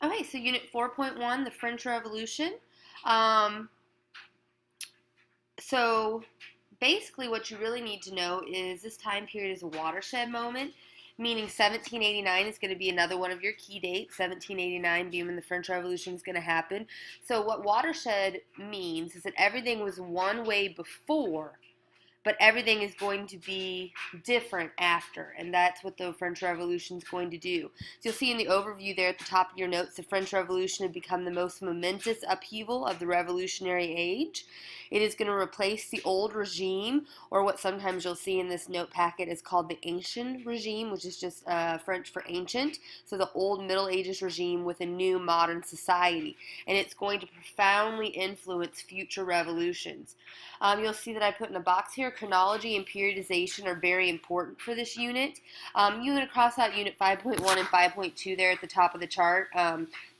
Okay, so Unit 4.1, the French Revolution. Um, so basically what you really need to know is this time period is a watershed moment, meaning 1789 is going to be another one of your key dates, 1789 being when the French Revolution is going to happen. So what watershed means is that everything was one way before, but everything is going to be different after, and that's what the French Revolution is going to do. So you'll see in the overview there at the top of your notes, the French Revolution had become the most momentous upheaval of the Revolutionary Age. It is going to replace the old regime, or what sometimes you'll see in this note packet is called the Ancient Regime, which is just French for ancient. So the old Middle Ages regime with a new modern society, and it's going to profoundly influence future revolutions. You'll see that I put in a box here, chronology and periodization are very important for this unit. You're going to cross out Unit 5.1 and 5.2 there at the top of the chart.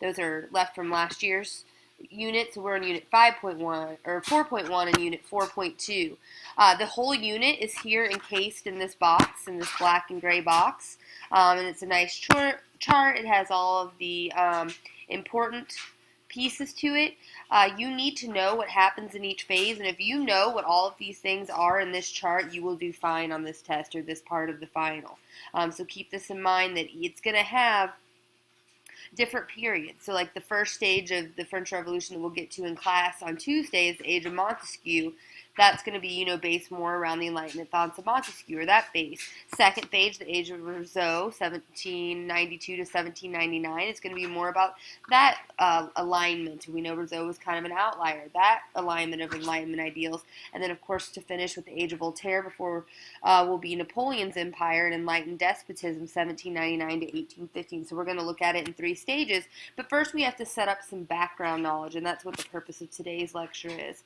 Those are left from last year's unit, so we're in Unit 5.1, or 4.1 and Unit 4.2. The whole unit is here encased in this box, in this black and gray box, and it's a nice chart. It has all of the important pieces to it. You need to know what happens in each phase, and if you know what all of these things are in this chart, you will do fine on this test or this part of the final. So keep this in mind that it's going to have different periods. So like the first stage of the French Revolution that we'll get to in class on Tuesday is the age of Montesquieu. That's going to be, based more around the Enlightenment thoughts of Montesquieu, or that base. Second phase, the age of Rousseau, 1792 to 1799, is going to be more about that alignment. We know Rousseau was kind of an outlier, that alignment of Enlightenment ideals. And then, of course, to finish with the age of Voltaire before will be Napoleon's empire and enlightened despotism, 1799 to 1815. So we're going to look at it in three stages. But first, we have to set up some background knowledge, and that's what the purpose of today's lecture is.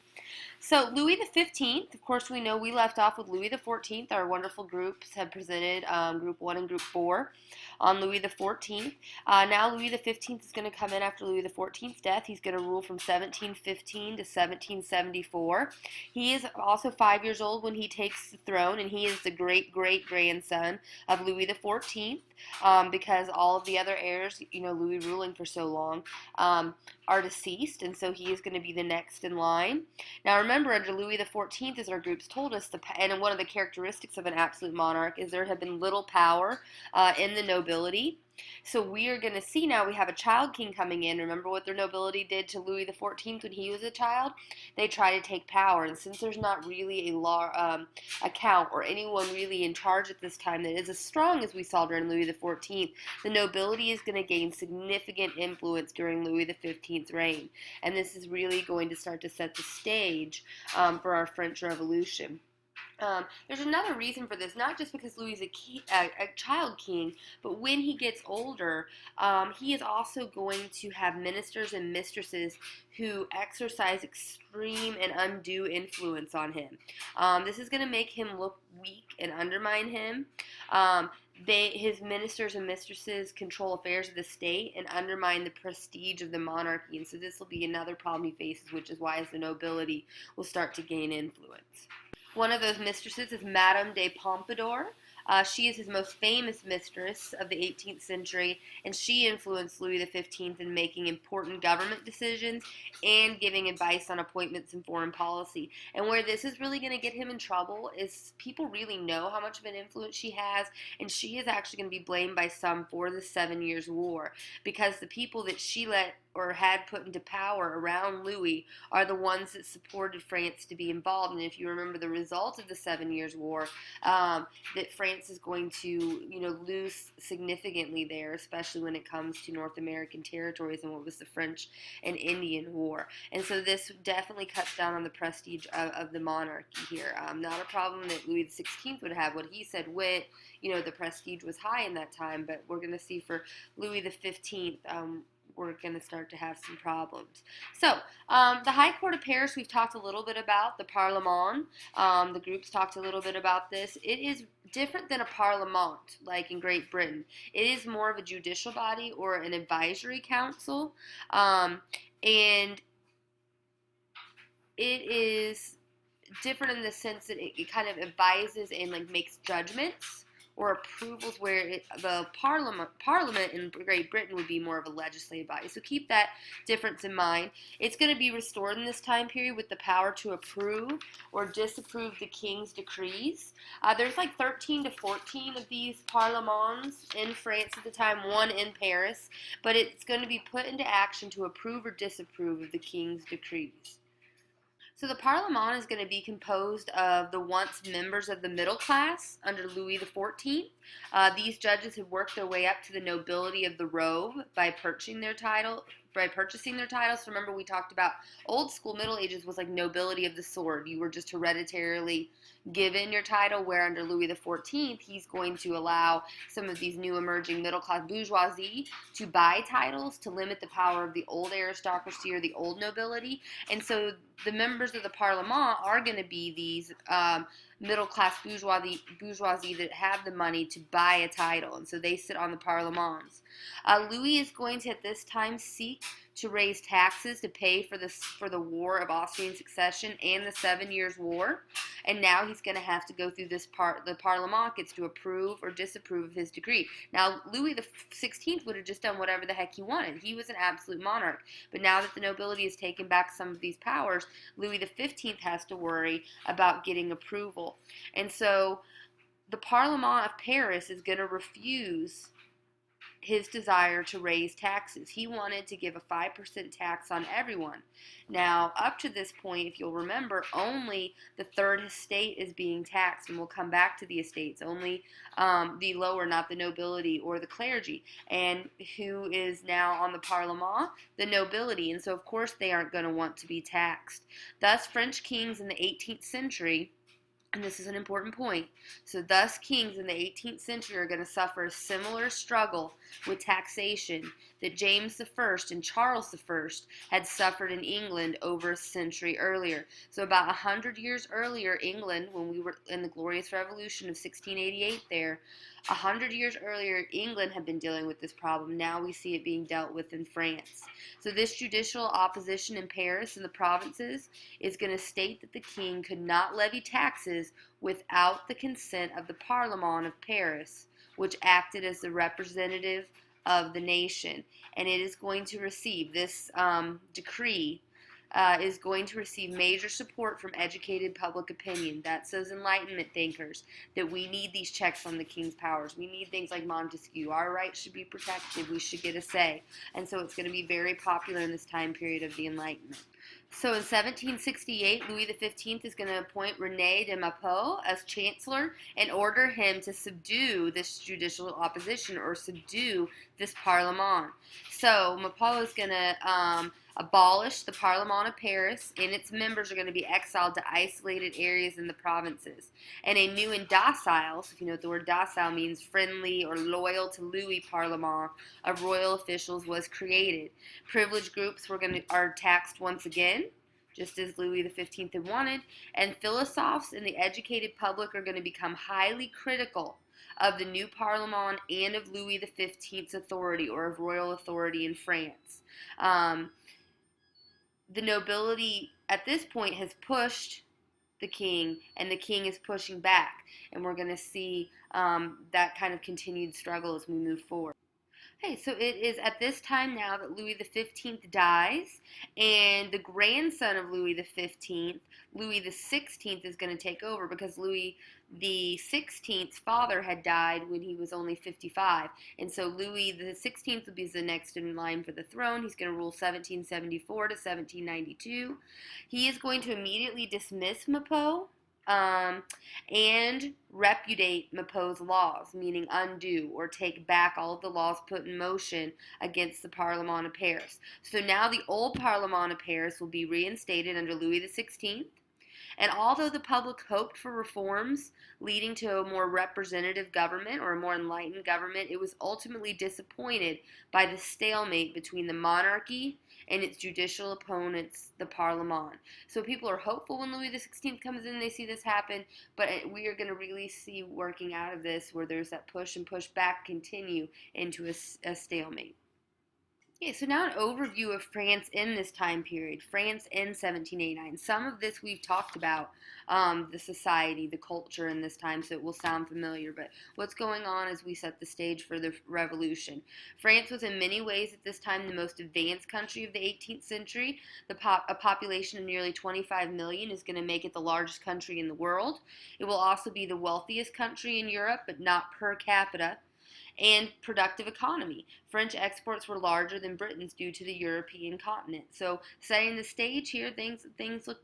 So Louis XV, of course, we know we left off with Louis XIV. Our wonderful groups have presented Group 1 and Group 4 on Louis XIV. Now Louis XV is going to come in after Louis XIV's death. He's going to rule from 1715 to 1774. He is also 5 years old when he takes the throne, and he is the great-great-grandson of Louis XIV. Because all of the other heirs, Louis ruling for so long, are deceased, and so he is going to be the next in line. Now remember, under Louis XIV, as our groups told us, and one of the characteristics of an absolute monarch is there had been little power in the nobility. So we are going to see now we have a child king coming in. Remember what their nobility did to Louis XIV when he was a child? They try to take power, and since there's not really a count or anyone really in charge at this time that is as strong as we saw during Louis XIV, the nobility is going to gain significant influence during Louis XV's reign, and this is really going to start to set the stage for our French Revolution. There's another reason for this, not just because Louis is a child king, but when he gets older, he is also going to have ministers and mistresses who exercise extreme and undue influence on him. This is going to make him look weak and undermine him. His ministers and mistresses control affairs of the state and undermine the prestige of the monarchy, and so this will be another problem he faces, which is why the nobility will start to gain influence. One of those mistresses is Madame de Pompadour. She is his most famous mistress of the 18th century, and she influenced Louis XV in making important government decisions and giving advice on appointments and foreign policy. And where this is really going to get him in trouble is people really know how much of an influence she has, and she is actually going to be blamed by some for the 7 Years' War, because the people that she let or had put into power around Louis are the ones that supported France to be involved. And if you remember the result of the 7 Years' War, that France is going to, lose significantly there, especially when it comes to North American territories and what was the French and Indian War. And so this definitely cuts down on the prestige of the monarchy here. Not a problem that Louis XVI would have. What he said went, the prestige was high in that time, but we're going to see for Louis XV, we're going to start to have some problems. So, the High Court of Paris, we've talked a little bit about, the Parlement. The groups talked a little bit about this. It is different than a parlement, like in Great Britain. It is more of a judicial body or an advisory council, and it is different in the sense that it kind of advises and makes judgments or approvals where the parliament in Great Britain would be more of a legislative body. So keep that difference in mind. It's going to be restored in this time period with the power to approve or disapprove the king's decrees. There's like 13 to 14 of these parlements in France at the time, one in Paris, but it's going to be put into action to approve or disapprove of the king's decrees. So the Parlement is going to be composed of the once members of the middle class under Louis XIV. These judges have worked their way up to the nobility of the robe by purchasing their title. So remember, we talked about old school Middle Ages was like nobility of the sword. You were just hereditarily given your title, where under Louis XIV, he's going to allow some of these new emerging middle class bourgeoisie to buy titles to limit the power of the old aristocracy or the old nobility. And so the members of the Parlement are going to be these middle class bourgeoisie that have the money to buy a title, and so they sit on the parlements. Louis is going to at this time seek to raise taxes to pay for the War of Austrian Succession and the 7 Years' War, and now he's going to have to go through this part. The Parlement gets to approve or disapprove of his decree. Now, Louis XVI would have just done whatever the heck he wanted. He was an absolute monarch, but now that the nobility has taken back some of these powers, Louis XV has to worry about getting approval. And so the Parlement of Paris is going to refuse his desire to raise taxes. He wanted to give a 5% tax on everyone. Now, up to this point, if you'll remember, only the third estate is being taxed, and we'll come back to the estates. Only the lower, not the nobility or the clergy. And who is now on the Parlement? The nobility. And so, of course, they aren't going to want to be taxed. Thus, French kings in the 18th century, and this is an important point. So thus kings in the 18th century are going to suffer a similar struggle with taxation that James I and Charles I had suffered in England over a century earlier. So about 100 years earlier, England, when we were in the Glorious Revolution of 1688 there, 100 years earlier, England had been dealing with this problem. Now we see it being dealt with in France. So this judicial opposition in Paris and the provinces is going to state that the king could not levy taxes without the consent of the Parlement of Paris, which acted as the representative of the nation. And it is going to receive, this decree is going to receive major support from educated public opinion. That's those Enlightenment thinkers, that we need these checks on the king's powers. We need things like Montesquieu. Our rights should be protected. We should get a say. And so it's going to be very popular in this time period of the Enlightenment. So in 1768, Louis XV is going to appoint René de Maupeou as chancellor and order him to subdue this judicial opposition, or subdue this Parlement. So Maupeou is going to abolish the Parlement of Paris, and its members are going to be exiled to isolated areas in the provinces. And a new and docile, so if you know what the word docile means, friendly or loyal to Louis Parlement of royal officials was created. Privileged groups are taxed once again, just as Louis XV had wanted, and philosophers and the educated public are going to become highly critical of the new Parlement and of Louis XV's authority, or of royal authority in France. The nobility at this point has pushed the king, and the king is pushing back. And we're going to see that kind of continued struggle as we move forward. Okay, so it is at this time now that Louis XV dies, and the grandson of Louis XV, Louis XVI, is going to take over, because Louis XV's father had died when he was only 55, and so Louis XVI will be the next in line for the throne. He's going to rule 1774 to 1792. He is going to immediately dismiss Maupeou, and repudiate Maupou's laws, meaning undo or take back all of the laws put in motion against the Parlement of Paris. So now the old Parlement of Paris will be reinstated under Louis XVI. And although the public hoped for reforms leading to a more representative government, or a more enlightened government, it was ultimately disappointed by the stalemate between the monarchy and its judicial opponents, the Parlement. So people are hopeful when Louis XVI comes in, they see this happen, but we are going to really see working out of this where there's that push and push back continue into a stalemate. Okay, so now an overview of France in this time period. France in 1789. Some of this we've talked about, the society, the culture in this time, so it will sound familiar. But what's going on as we set the stage for the revolution? France was in many ways at this time the most advanced country of the 18th century. A population of nearly 25 million is going to make it the largest country in the world. It will also be the wealthiest country in Europe, but not per capita, and productive economy. French exports were larger than Britain's due to the European continent. So, setting the stage here, things look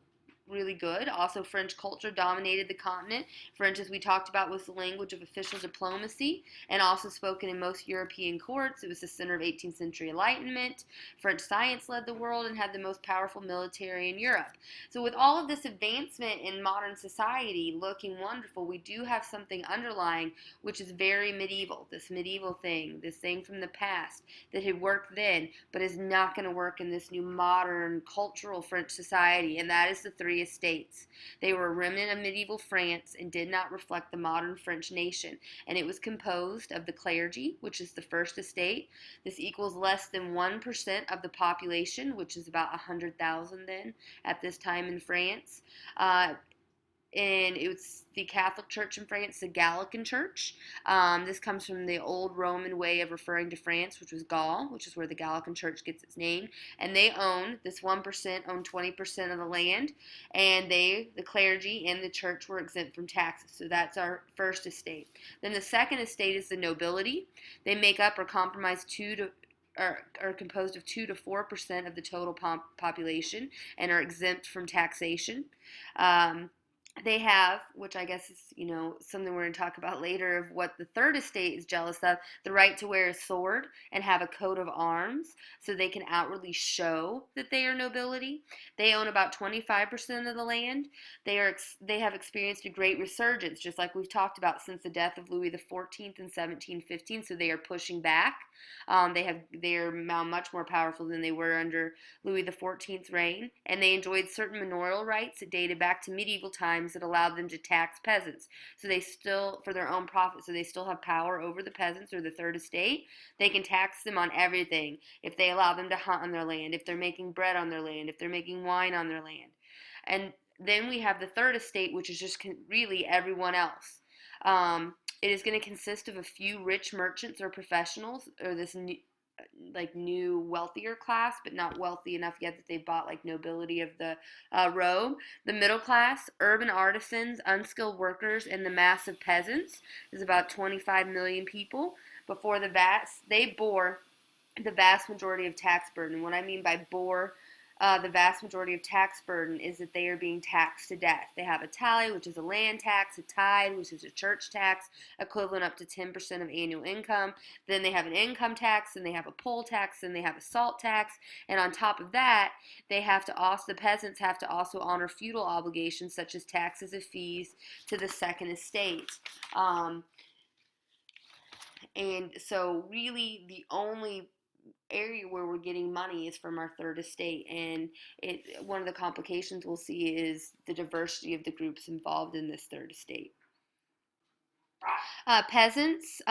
really good. Also, French culture dominated the continent. French, as we talked about, was the language of official diplomacy and also spoken in most European courts. It was the center of 18th century Enlightenment. French science led the world and had the most powerful military in Europe. So, with all of this advancement in modern society looking wonderful, we do have something underlying which is very medieval. This medieval thing, this thing from the past that had worked then but is not going to work in this new modern cultural French society, and that is the three estates. They were a remnant of medieval France and did not reflect the modern French nation, and it was composed of the clergy, which is the first estate. This equals less than 1% of the population, which is about 100,000 then at this time in France. And it was the Catholic Church in France, the Gallican Church. This comes from the old Roman way of referring to France, which was Gaul, which is where the Gallican Church gets its name. And they own, this 1% owned 20% of the land, and the clergy and the church were exempt from taxes. So that's our first estate. Then the second estate is the nobility. They make up or compromise are composed of 2 to 4% of the total population and are exempt from taxation. They have, which I guess is, something we're going to talk about later, of what the third estate is jealous of, the right to wear a sword and have a coat of arms so they can outwardly show that they are nobility. They own about 25% of the land. They have experienced a great resurgence, just like we've talked about, since the death of Louis XIV in 1715, so they are pushing back. They are now much more powerful than they were under Louis XIV's reign, and they enjoyed certain manorial rights that dated back to medieval times that allowed them to tax peasants. So they still, for their own profit, so they still have power over the peasants or the third estate. They can tax them on everything if they allow them to hunt on their land, if they're making bread on their land, if they're making wine on their land. And then we have the third estate, which is just really everyone else. It is going to consist of a few rich merchants or professionals, or this new wealthier class, but not wealthy enough yet that they bought like nobility of the robe. The middle class, urban artisans, unskilled workers, and the mass of peasants is about 25 million people. Before they bore the vast majority of tax burden. What I mean by bore the vast majority of tax burden is that they are being taxed to death. They have a tally, which is a land tax, a tithe, which is a church tax, equivalent up to 10% of annual income. Then they have an income tax, then they have a poll tax, then they have a salt tax, and on top of that, the peasants have to also honor feudal obligations such as taxes and fees to the second estate. And so really the only area where we're getting money is from our third estate, and one of the complications we'll see is the diversity of the groups involved in this third estate. Peasants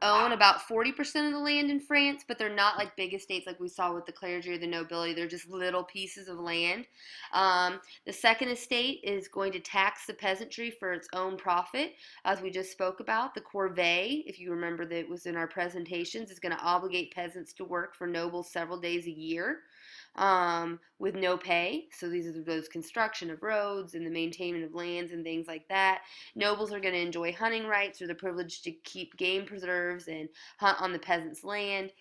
own about 40% of the land in France, but they're not like big estates like we saw with the clergy or the nobility. They're just little pieces of land. The second estate is going to tax the peasantry for its own profit, as we just spoke about. The corvée, if you remember that it was in our presentations, is going to obligate peasants to work for nobles several days a year. With no pay. So these are those construction of roads and the maintenance of lands and things like that. Nobles are going to enjoy hunting rights or the privilege to keep game preserves and hunt on the peasant's land.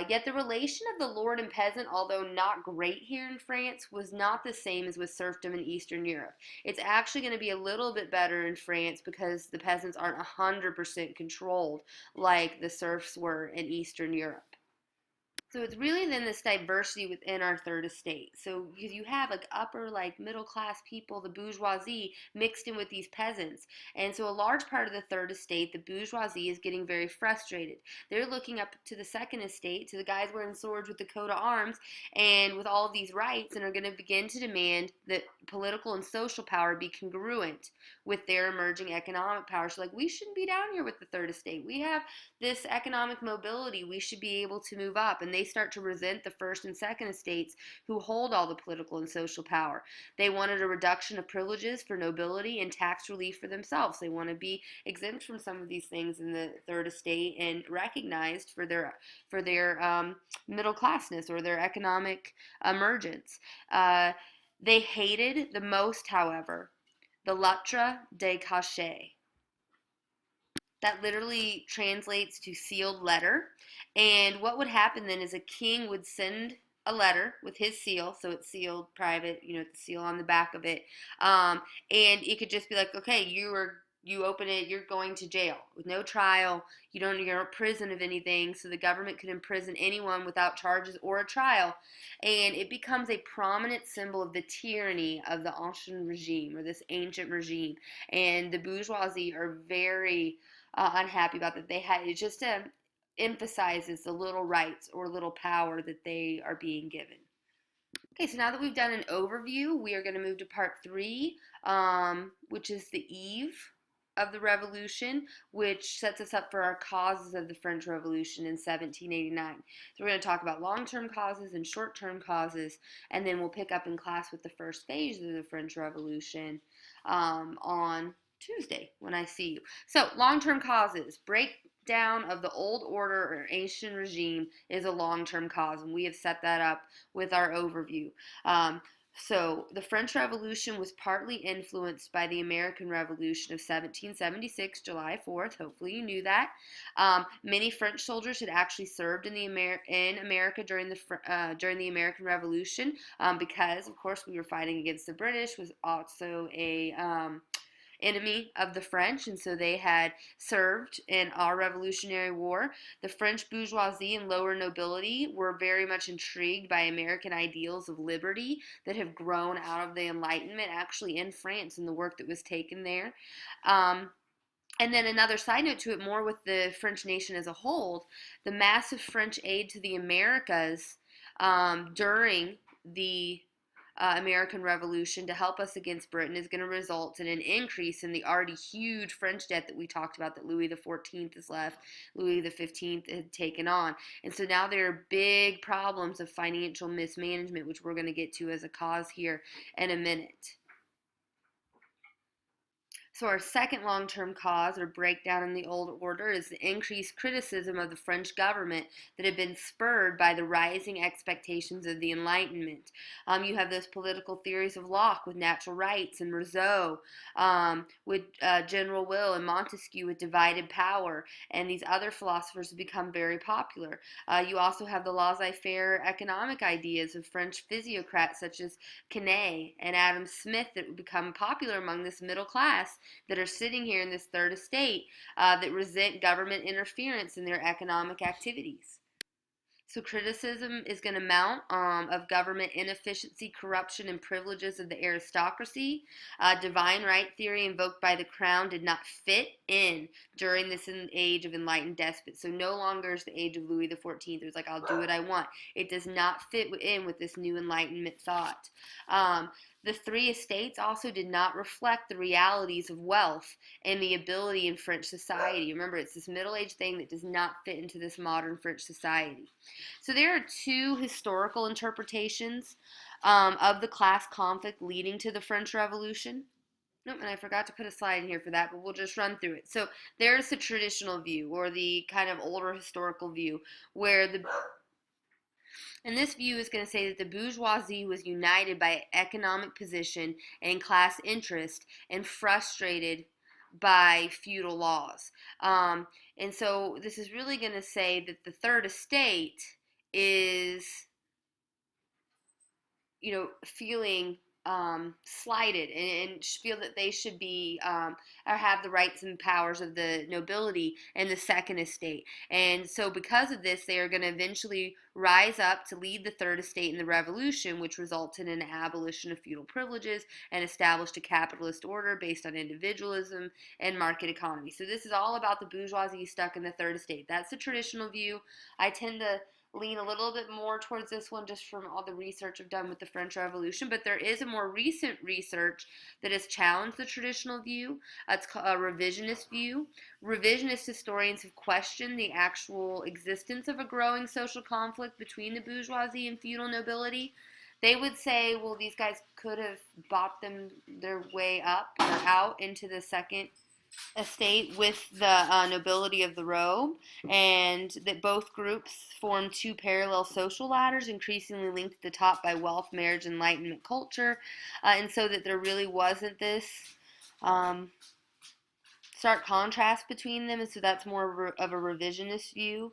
Yet the relation of the lord and peasant, although not great here in France, was not the same as with serfdom in Eastern Europe. It's actually going to be a little bit better in France because the peasants aren't 100% controlled like the serfs were in Eastern Europe. So it's really then this diversity within our third estate. So you have like upper, like middle class people, the bourgeoisie, mixed in with these peasants. And so a large part of the third estate, the bourgeoisie, is getting very frustrated. They're looking up to the second estate, to the guys wearing swords with the coat of arms and with all of these rights, and are going to begin to demand that political and social power be congruent with their emerging economic power. So like, we shouldn't be down here with the third estate. We have this economic mobility. We should be able to move up. And they start to resent the first and second estates who hold all the political and social power. They wanted a reduction of privileges for nobility and tax relief for themselves. They want to be exempt from some of these things in the third estate and recognized for their middle classness or their economic emergence. They hated the most, however, the lettre de cachet. That literally translates to sealed letter. And what would happen then is a king would send a letter with his seal, so it's sealed, private, the seal on the back of it. And it could just be like, okay, you open it, you're going to jail with no trial. You're in prison of anything, so the government could imprison anyone without charges or a trial. And it becomes a prominent symbol of the tyranny of the ancien regime, or this ancient regime. And the bourgeoisie are very unhappy about that. It just emphasizes the little rights or little power that they are being given. Okay, so now that we've done an overview, we are going to move to part 3, which is the eve of the revolution, which sets us up for our causes of the French Revolution in 1789. So we're going to talk about long-term causes and short-term causes, and then we'll pick up in class with the first phase of the French Revolution on Tuesday when I see you. So long-term causes. Breakdown of the old order or ancient regime is a long-term cause, and we have set that up with our overview. So the French Revolution was partly influenced by the American Revolution of 1776, July 4th. Hopefully you knew that. Many French soldiers had actually served in America during the American Revolution because, of course, we were fighting against the British, was also a enemy of the French, and so they had served in our Revolutionary War. The French bourgeoisie and lower nobility were very much intrigued by American ideals of liberty that have grown out of the Enlightenment, actually in France, and the work that was taken there. And then another side note to it, more with the French nation as a whole, the massive French aid to the Americas during the American Revolution to help us against Britain is going to result in an increase in the already huge French debt that we talked about that Louis XIV has left, Louis XV had taken on. And so now there are big problems of financial mismanagement, which we're going to get to as a cause here in a minute. So our second long-term cause or breakdown in the old order is the increased criticism of the French government that had been spurred by the rising expectations of the Enlightenment. You have those political theories of Locke with natural rights, and Rousseau with general will, and Montesquieu with divided power, and these other philosophers have become very popular. You also have the laissez-faire economic ideas of French physiocrats such as Quesnay and Adam Smith that would become popular among this middle class that are sitting here in this third estate that resent government interference in their economic activities. So criticism is going to mount of government inefficiency, corruption, and privileges of the aristocracy. Divine right theory invoked by the crown did not fit in during this age of enlightened despots. So no longer is the age of Louis XIV. It was like, I'll do what I want. It does not fit in with this new enlightenment thought. The three estates also did not reflect the realities of wealth and the ability in French society. Remember, it's this middle-aged thing that does not fit into this modern French society. So there are two historical interpretations of the class conflict leading to the French Revolution. Nope, and I forgot to put a slide in here for that, but we'll just run through it. So there's the traditional view, or the kind of older historical view, where and this view is going to say that the bourgeoisie was united by economic position and class interest and frustrated by feudal laws. And so this is really going to say that the third estate is, feeling slighted and feel that they should be or have the rights and powers of the nobility and the second estate. And so because of this, they are going to eventually rise up to lead the third estate in the revolution, which resulted in an abolition of feudal privileges and established a capitalist order based on individualism and market economy. So this is all about the bourgeoisie stuck in the third estate. That's the traditional view. I tend to lean a little bit more towards this one just from all the research I've done with the French Revolution, but there is a more recent research that has challenged the traditional view. It's called a revisionist view. Revisionist historians have questioned the actual existence of a growing social conflict between the bourgeoisie and feudal nobility. They would say, well, these guys could have bought them their way up or out into the second estate with the nobility of the robe, and that both groups formed two parallel social ladders, increasingly linked at the top by wealth, marriage, enlightenment, culture, and so that there really wasn't this stark contrast between them, and so that's more of a revisionist view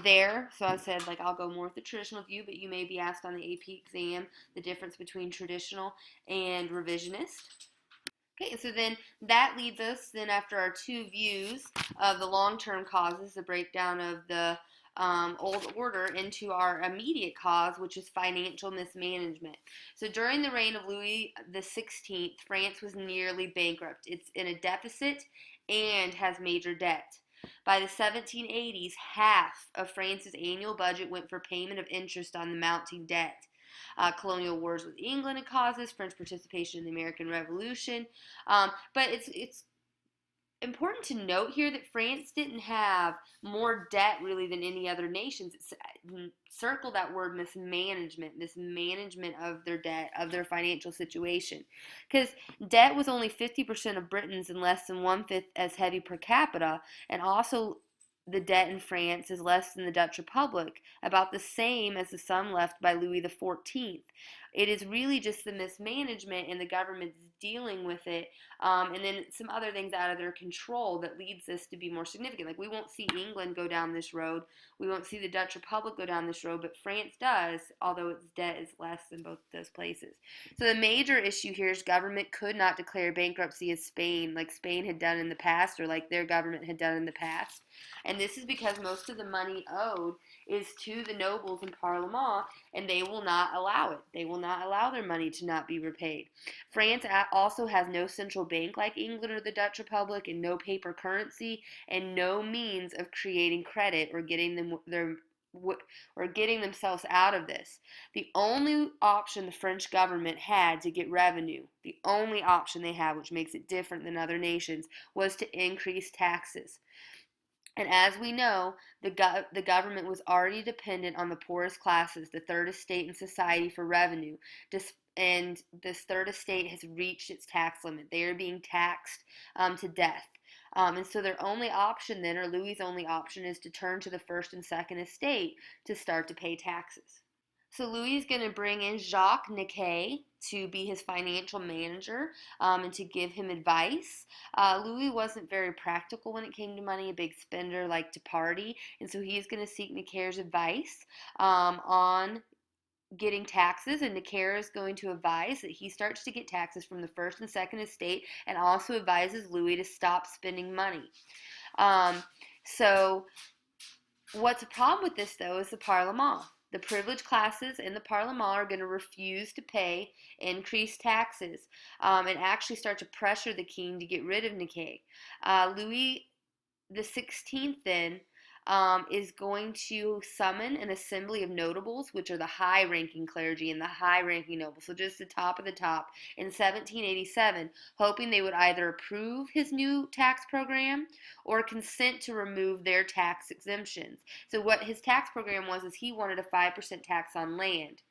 there. So I said, like, I'll go more with the traditional view, but you may be asked on the AP exam the difference between traditional and revisionist. Okay, so then that leads us then after our two views of the long-term causes, the breakdown of the old order, into our immediate cause, which is financial mismanagement. So during the reign of Louis XVI, France was nearly bankrupt. It's in a deficit and has major debt. By the 1780s, half of France's annual budget went for payment of interest on the mounting debt. Colonial wars with England and causes, French participation in the American Revolution. But it's important to note here that France didn't have more debt really than any other nations. It's circle that word mismanagement, this management of their debt, of their financial situation. Because debt was only 50% of Britain's and less than 1/5 as heavy per capita, and also the debt in France is less than the Dutch Republic, about the same as the sum left by Louis XIV. It is really just the mismanagement and the government's dealing with it, and then some other things out of their control that leads this to be more significant. Like, we won't see England go down this road, we won't see the Dutch Republic go down this road, but France does, although its debt is less than both those places. So the major issue here is government could not declare bankruptcy as Spain, like Spain had done in the past, or like their government had done in the past. And this is because most of the money owed is to the nobles and Parlement, and they will not allow it. They will not allow their money to not be repaid. France also has no central bank like England or the Dutch Republic, and no paper currency, and no means of creating credit or getting themselves out of this. The only option the French government had to get revenue, the only option they had, which makes it different than other nations, was to increase taxes. And as we know, the government was already dependent on the poorest classes, the third estate in society, for revenue. And this third estate has reached its tax limit. They are being taxed to death. And so their only option then, or Louis's only option, is to turn to the first and second estate to start to pay taxes. So Louis is going to bring in Jacques Necker to be his financial manager and to give him advice. Louis wasn't very practical when it came to money, a big spender, liked to party, and so he is going to seek Necker's advice on getting taxes, and Necker is going to advise that he starts to get taxes from the first and second estate, and also advises Louis to stop spending money. So what's a problem with this, though, is the Parlement. The privileged classes in the Parlement are going to refuse to pay increased taxes and actually start to pressure the king to get rid of Necker. Louis XVI then is going to summon an assembly of notables, which are the high-ranking clergy and the high-ranking nobles, so just the top of the top, in 1787, hoping they would either approve his new tax program or consent to remove their tax exemptions. So what his tax program was is he wanted a 5% tax on land,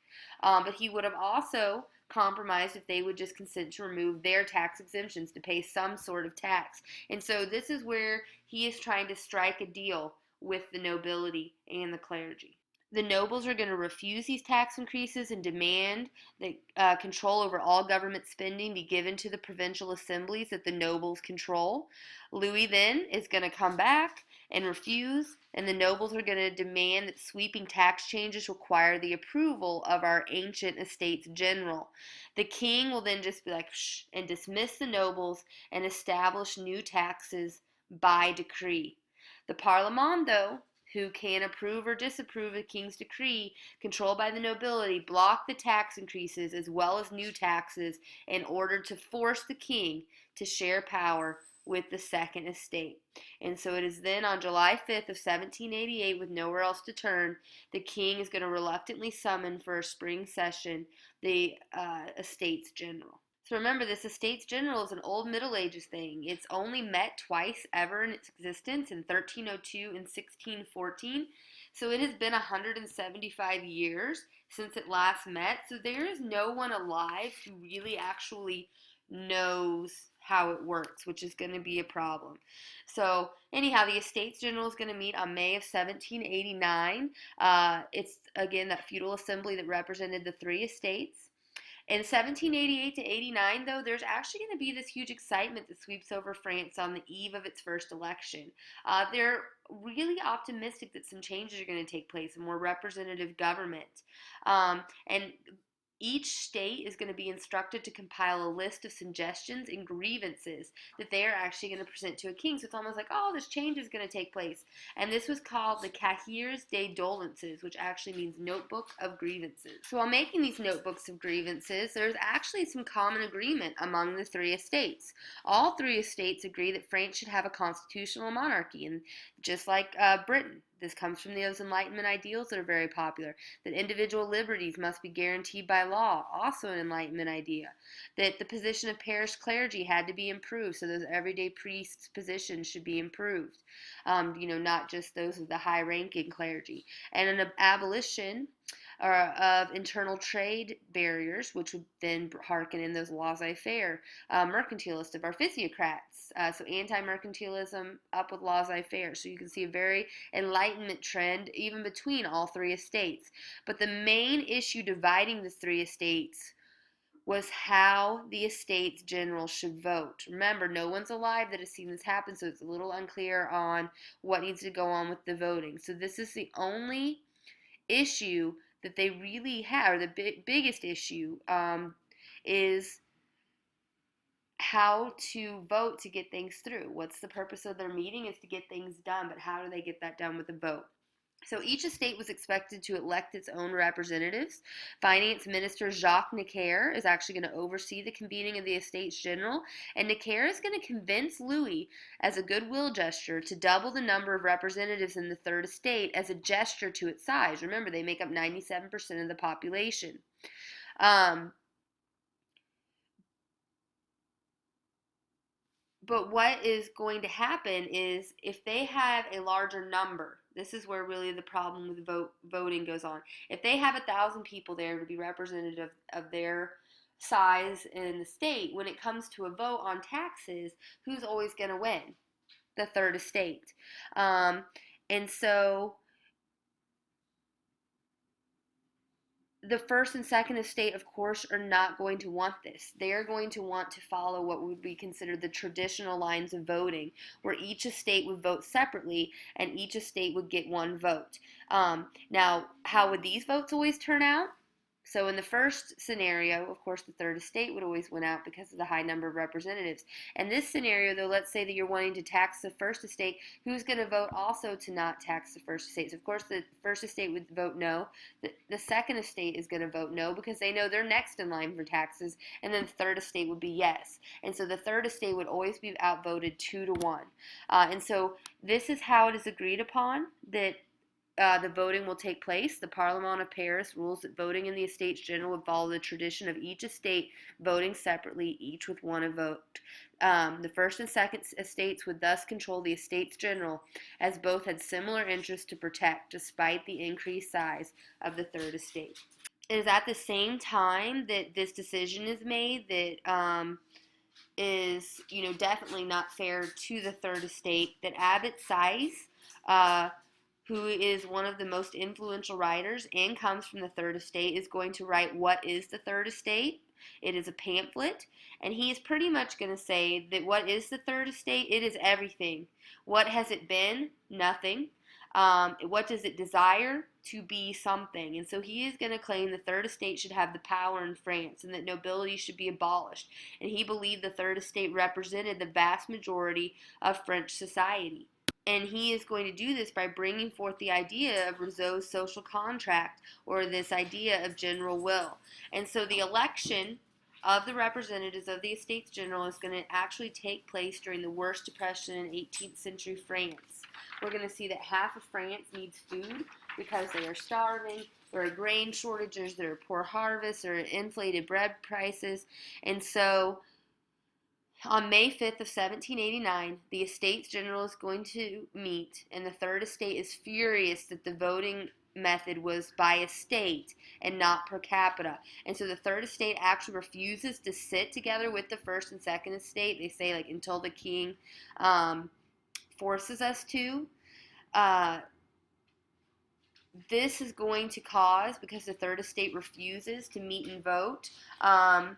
but he would have also compromised if they would just consent to remove their tax exemptions to pay some sort of tax. And so this is where he is trying to strike a deal with the nobility and the clergy. The nobles are going to refuse these tax increases and demand that control over all government spending be given to the provincial assemblies that the nobles control. Louis then is going to come back and refuse, and the nobles are going to demand that sweeping tax changes require the approval of our ancient estates general. The king will then just be like, shh, and dismiss the nobles and establish new taxes by decree. The Parlement, though, who can approve or disapprove the king's decree, controlled by the nobility, block the tax increases as well as new taxes in order to force the king to share power with the second estate. And so it is then on July 5th of 1788, with nowhere else to turn, the king is going to reluctantly summon for a spring session the Estates General. So remember, this Estates General is an old Middle Ages thing. It's only met twice ever in its existence, in 1302 and 1614. So it has been 175 years since it last met. So there is no one alive who really actually knows how it works, which is going to be a problem. So anyhow, the Estates General is going to meet on May of 1789. It's, again, that feudal assembly that represented the three estates. In 1788 to 89, though, there's actually going to be this huge excitement that sweeps over France on the eve of its first election. They're really optimistic that some changes are going to take place, a more representative government. And each state is going to be instructed to compile a list of suggestions and grievances that they are actually going to present to a king. So it's almost like, oh, this change is going to take place. And this was called the Cahiers des Doléances, which actually means notebook of grievances. So while making these notebooks of grievances, there's actually some common agreement among the three estates. All three estates agree that France should have a constitutional monarchy, and just like Britain. This comes from those Enlightenment ideals that are very popular. That individual liberties must be guaranteed by law, also an Enlightenment idea. That the position of parish clergy had to be improved, so those everyday priests' positions should be improved. Not just those of the high-ranking clergy. And an abolition of internal trade barriers, which would then hearken in those laissez-faire mercantilists of our physiocrats. So anti-mercantilism up with laissez-faire. So you can see a very Enlightenment trend even between all three estates. But the main issue dividing the three estates was how the Estates General should vote. Remember, no one's alive that has seen this happen, so it's a little unclear on what needs to go on with the voting. So this is the only issue that they really have, or the biggest issue, is how to vote to get things through. What's the purpose of their meeting is to get things done, but how do they get that done with a vote? So each estate was expected to elect its own representatives. Finance Minister Jacques Necker is actually going to oversee the convening of the Estates General, and Necker is going to convince Louis, as a goodwill gesture, to double the number of representatives in the Third Estate as a gesture to its size. Remember, they make up 97% of the population. But what is going to happen is if they have a larger number, this is where really the problem with voting goes on. If they have 1,000 people there to be representative of their size in the state, when it comes to a vote on taxes, who's always going to win? The Third Estate. And so the First and Second Estate, of course, are not going to want this. They are going to want to follow what would be considered the traditional lines of voting, where each estate would vote separately and each estate would get one vote. Now, how would these votes always turn out? So in the first scenario, of course, the Third Estate would always win out because of the high number of representatives. And this scenario, though, let's say that you're wanting to tax the First Estate, who's going to vote also to not tax the First Estate? So, of course, the First Estate would vote no. The Second Estate is going to vote no because they know they're next in line for taxes. And then the Third Estate would be yes. And so the Third Estate would always be outvoted 2-1. And so this is how it is agreed upon that the voting will take place. The Parlement of Paris rules that voting in the Estates General would follow the tradition of each estate voting separately, each with one vote. The First and Second Estates would thus control the Estates General, as both had similar interests to protect, despite the increased size of the Third Estate. It is at the same time that this decision is made that is, definitely not fair to the Third Estate, that Abbot Sieyes, who is one of the most influential writers and comes from the Third Estate, is going to write What is the Third Estate? It is a pamphlet, and he is pretty much going to say that what is the third estate? It is everything. What has it been? Nothing. What does it desire? To be something. And so he is going to claim the third estate should have the power in France and that nobility should be abolished. And he believed the third estate represented the vast majority of French society. And he is going to do this by bringing forth the idea of Rousseau's social contract, or this idea of general will. And so the election of the representatives of the Estates General is going to actually take place during the worst depression in 18th century France. We're going to see that half of France needs food because they are starving. There are grain shortages, there are poor harvests, there are inflated bread prices. And so on May 5th of 1789, the Estates General is going to meet, and the Third Estate is furious that the voting method was by estate and not per capita. And so the Third Estate actually refuses to sit together with the First and Second Estate. They say, like, until the king forces us to. This is going to cause, because the Third Estate refuses to meet and vote, a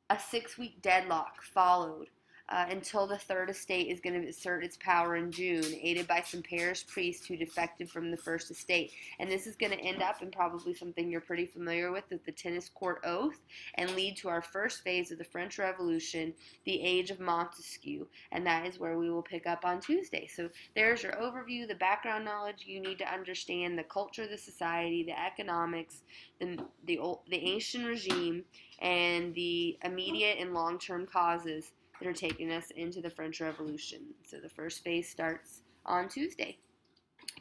6-week deadlock followed until the Third Estate is going to assert its power in June, aided by some parish priests who defected from the First Estate. And this is going to end up in probably something you're pretty familiar with the Tennis Court Oath, and lead to our first phase of the French Revolution, the Age of Montesquieu. And that is where we will pick up on Tuesday. So there's your overview, the background knowledge you need to understand, the culture of the society, the economics, the ancient regime, and the immediate and long-term causes that are taking us into the French Revolution. So the first phase starts on Tuesday.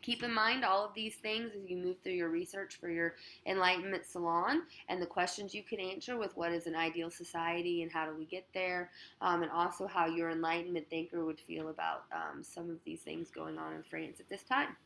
Keep in mind all of these things as you move through your research for your Enlightenment Salon, and the questions you can answer with what is an ideal society and how do we get there, and also how your Enlightenment thinker would feel about some of these things going on in France at this time.